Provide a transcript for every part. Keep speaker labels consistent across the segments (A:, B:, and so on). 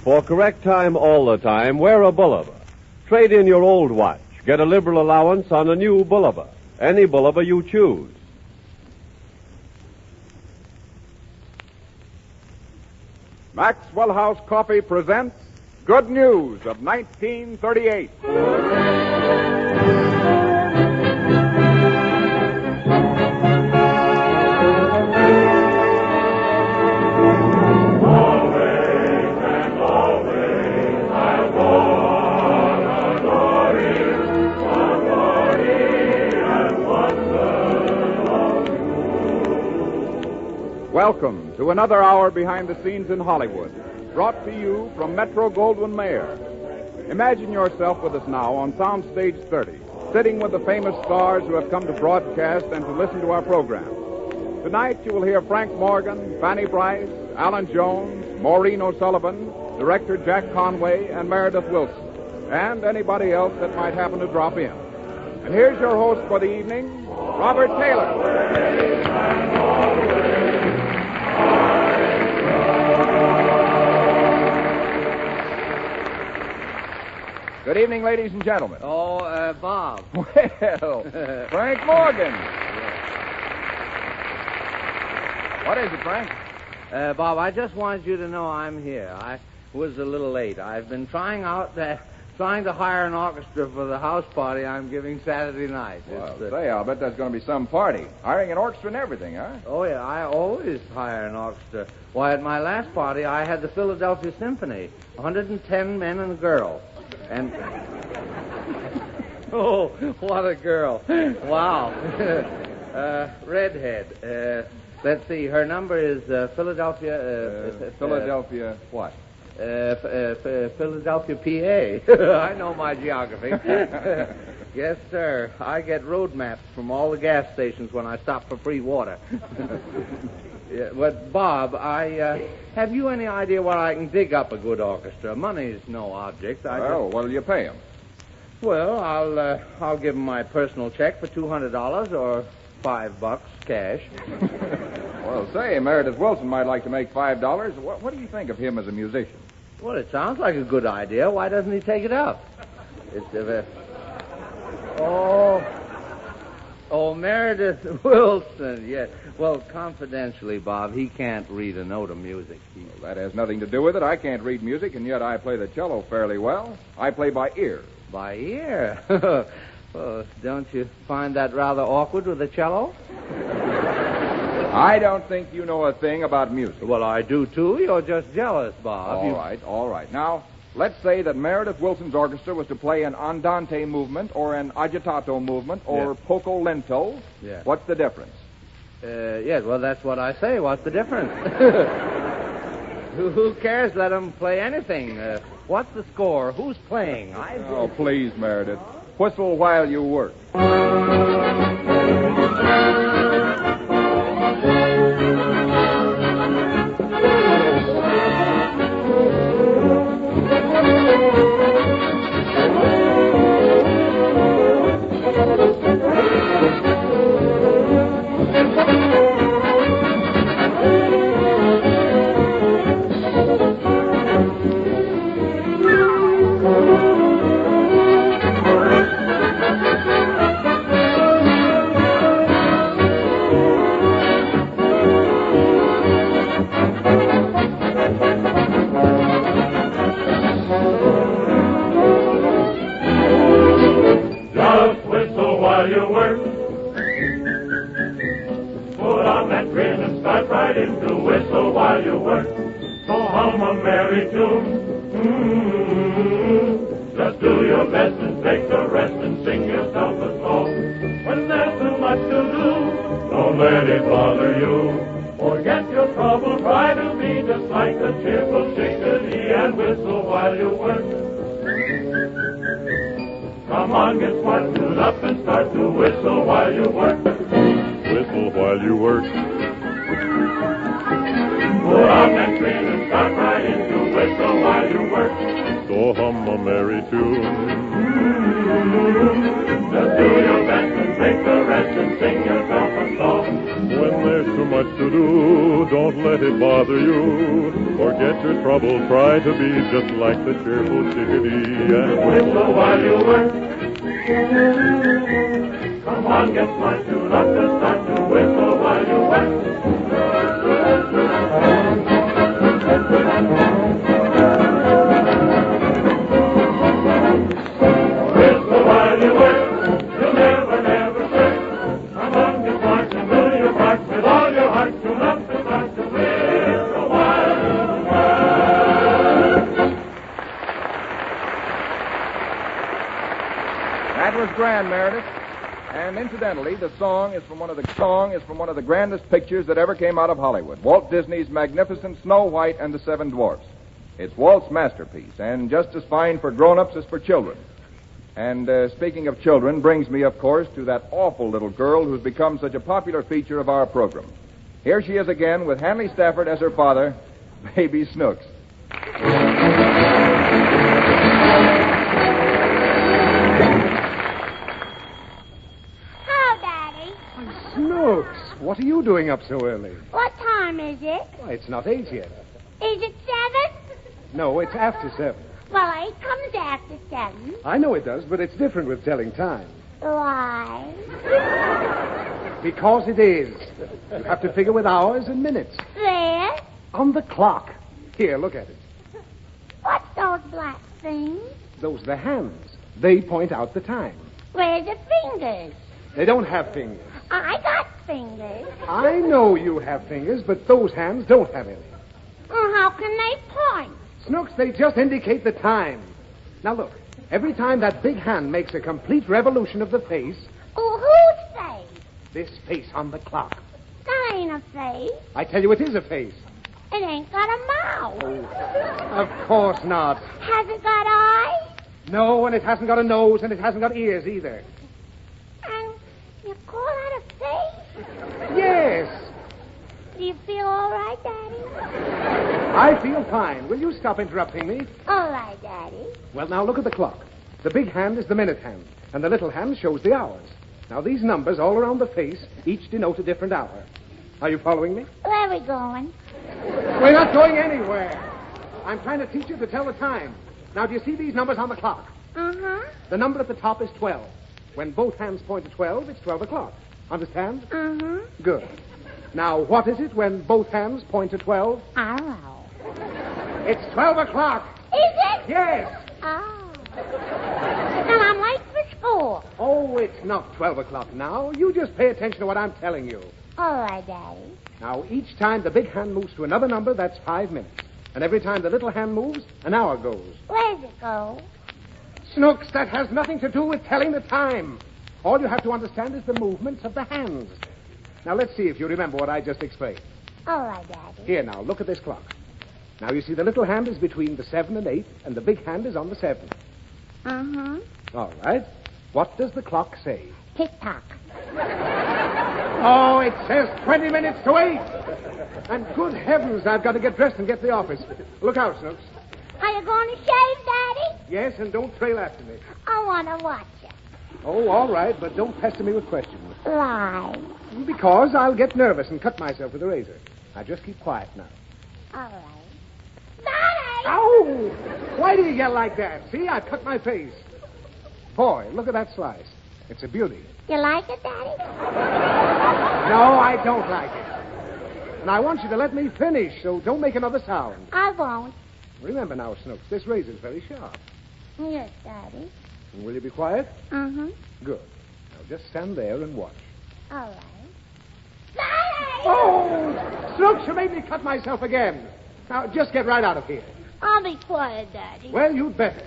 A: For correct time all the time, wear a Bulliver. Trade in your old watch. Get a liberal allowance on a new Bulliver. Any Bulliver you choose.
B: Maxwell House Coffee presents Good News of 1938. Welcome to another hour behind the scenes in Hollywood, brought to you from Metro-Goldwyn-Mayer. Imagine yourself with us now on Soundstage 30, sitting with the famous stars who have come to broadcast and to listen to our program. Tonight you will hear Frank Morgan, Fanny Brice, Allan Jones, Maureen O'Sullivan, director Jack Conway, and Meredith Wilson, and anybody else that might happen to drop in. And here's your host for the evening, Robert Taylor. Good evening, ladies and gentlemen.
C: Bob.
B: Well, Frank Morgan. What is it, Frank?
C: Bob, I just wanted you to know I'm here. I was a little late. I've been trying to hire an orchestra for the house party I'm giving Saturday night.
B: Well, I'll bet that's going to be some party. Hiring an orchestra and everything, huh?
C: Oh, yeah, I always hire an orchestra. Why, at my last party, I had the Philadelphia Symphony, 110 men and a girl. And oh, what a girl. Wow. Redhead. Let's see, her number is Philadelphia...
B: Philadelphia what?
C: Philadelphia, PA. I know my geography. Yes, sir. I get road maps from all the gas stations when I stop for free water. Yeah, but, Bob, have you any idea where I can dig up a good orchestra? Money's no object.
B: What'll you pay him?
C: Well, I'll give him my personal check for $200 or $5 cash.
B: Well, say, Meredith Wilson might like to make $5. What do you think of him as a musician?
C: Well, it sounds like a good idea. Why doesn't he take it up? Oh, Meredith Wilson, yes. Well, confidentially, Bob, he can't read a note of music.
B: Well, that has nothing to do with it. I can't read music, and yet I play the cello fairly well. I play by ear.
C: By ear? Well, don't you find that rather awkward with a cello?
B: I don't think you know a thing about music.
C: Well, I do, too. You're just jealous, Bob.
B: All right. Now, let's say that Meredith Wilson's orchestra was to play an andante movement or an agitato movement or poco lento.
C: Yeah.
B: What's the difference?
C: Yes, well, that's what I say. What's the difference? Who cares? Let them play anything. What's the score? Who's playing?
B: Oh, please, Meredith. Whistle while you work.
D: Just do your best and take a rest and sing yourself a song. When there's too much to do, don't let it bother you. Forget your trouble, try to be just like a cheerful chickadee and whistle while you work. Come on, get smart, tune up and start to whistle while you work.
E: Whistle while you work.
D: Pull on that train and start right into whistle while you work.
E: So hum a merry tune.
D: Just do your best and take a rest and sing yourself a song.
E: When there's too much to do, don't let it bother you. Forget your trouble, try to be just like the cheerful chickadee. And
D: Whistle while you work. Come on, get smart, do not just start to whistle while you work. Whistle while you work, you'll never, never shirk. Come on, get smart and do your part with all your heart. Do not just start to whistle while you work.
B: That was grand, Meredith. And incidentally, the song is from one of the grandest pictures that ever came out of Hollywood, Walt Disney's magnificent Snow White and the Seven Dwarfs. It's Walt's masterpiece, and just as fine for grown-ups as for children. And speaking of children, brings me, of course, to that awful little girl who's become such a popular feature of our program. Here she is again with Hanley Stafford as her father, Baby Snooks.
F: Snooks, what are you doing up so early?
G: What time is it?
F: Why, it's not 8 yet.
G: Is it 7?
F: No, it's after 7.
G: Well, 8 comes after 7.
F: I know it does, but it's different with telling time.
G: Why?
F: Because it is. You have to figure with hours and minutes.
G: There?
F: On the clock. Here, look at it.
G: What's those black things?
F: Those are the hands. They point out the time.
G: Where's the fingers?
F: They don't have fingers.
G: I got fingers.
F: I know you have fingers, but those hands don't have any.
G: Well, how can they point?
F: Snooks, they just indicate the time. Now look, every time that big hand makes a complete revolution of the face,
G: Oh, whose face?
F: this face on the clock.
G: That ain't a face.
F: I tell you, it is a face.
G: It ain't got a mouth.
F: Of course not.
G: Has it got eyes?
F: No, and it hasn't got a nose, and it hasn't got ears either.
G: And you call that a face?
F: Yes,
G: Do you feel all right, Daddy?
F: I feel fine. Will you stop interrupting me?
G: All right, Daddy.
F: Well, now look at the clock. The big hand is the minute hand, and the little hand shows the hours. Now, these numbers all around the face each denote a different hour. Are you following me?
G: Where are we going?
F: We're not going anywhere. I'm trying to teach you to tell the time. Now, do you see these numbers on the clock?
G: Uh-huh.
F: The number at the top is 12. When both hands point to 12, it's 12 o'clock. Understand?
G: Uh-huh.
F: Good. Now, what is it when both hands point to 12?
G: I don't know.
F: It's 12 o'clock.
G: Is it?
F: Yes.
G: Oh. Then I'm late for school.
F: Oh, it's not 12 o'clock now. You just pay attention to what I'm telling you.
G: All right, Daddy.
F: Now, each time the big hand moves to another number, that's 5 minutes. And every time the little hand moves, an hour goes.
G: Where's it go?
F: Snooks, that has nothing to do with telling the time. All you have to understand is the movements of the hands. Now, let's see if you remember what I just explained.
G: All right, Daddy.
F: Here, now, look at this clock. Now, you see the little hand is between the 7 and 8, and the big hand is on the 7.
G: Uh-huh.
F: All right. What does the clock say?
G: Tick-tock.
F: Oh, it says 20 minutes to 8. And good heavens, I've got to get dressed and get to the office. Look out, Snooks.
G: Are you going to shave, Daddy?
F: Yes, and don't trail after me.
G: I want to watch you.
F: Oh, all right, but don't pester me with questions.
G: Why?
F: Because I'll get nervous and cut myself with a razor. Now, just keep quiet now.
G: All right. Daddy!
F: Ow! Why do you yell like that? See, I've cut my face. Boy, look at that slice. It's a beauty.
G: You like it, Daddy?
F: No, I don't like it. And I want you to let me finish, so don't make another sound.
G: I won't.
F: Remember now, Snooks, this razor's very sharp.
G: Yes, Daddy.
F: And will you be quiet?
G: Uh-huh.
F: Good. Now, just stand there and watch.
G: All right. Daddy!
F: Oh! Snooks, you made me cut myself again. Now, just get right out of here.
G: I'll be quiet, Daddy.
F: Well, you'd better.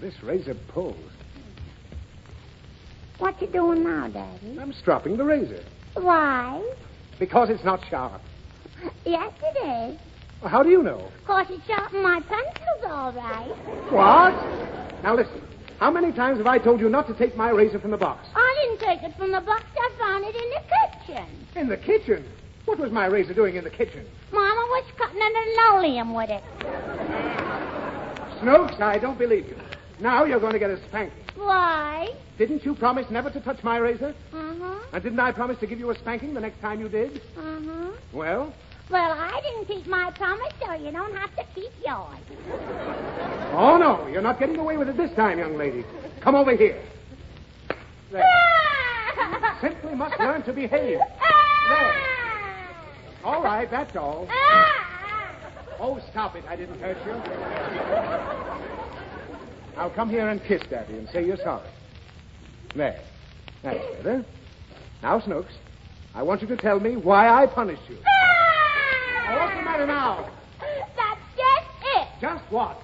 F: This razor pulls.
G: What you doing now, Daddy?
F: I'm stropping the razor.
G: Why?
F: Because it's not sharp.
G: Yes, it is.
F: Well, how do you know?
G: Of course, it's sharpened my pencils, all right.
F: What? Now, listen. How many times have I told you not to take my razor from the box?
G: I didn't take it from the box. I found it in the kitchen.
F: In the kitchen? What was my razor doing in the kitchen?
G: Mama was cutting an linoleum with it.
F: Snooks, I don't believe you. Now you're going to get a spanking.
G: Why?
F: Didn't you promise never to touch my razor?
G: Uh-huh.
F: And didn't I promise to give you a spanking the next time you did?
G: Uh-huh.
F: Well,
G: Well, I didn't keep my promise, so you don't have to keep yours.
F: Oh, no, you're not getting away with it this time, young lady. Come over here. There. Simply must learn to behave. There. All right, that's all. Oh, stop it. I didn't hurt you. Now come here and kiss Daddy and say you're sorry. There. That's better. Now, Snooks, I want you to tell me why I punished you. Oh, what's the matter now?
G: That's just it.
F: Just what?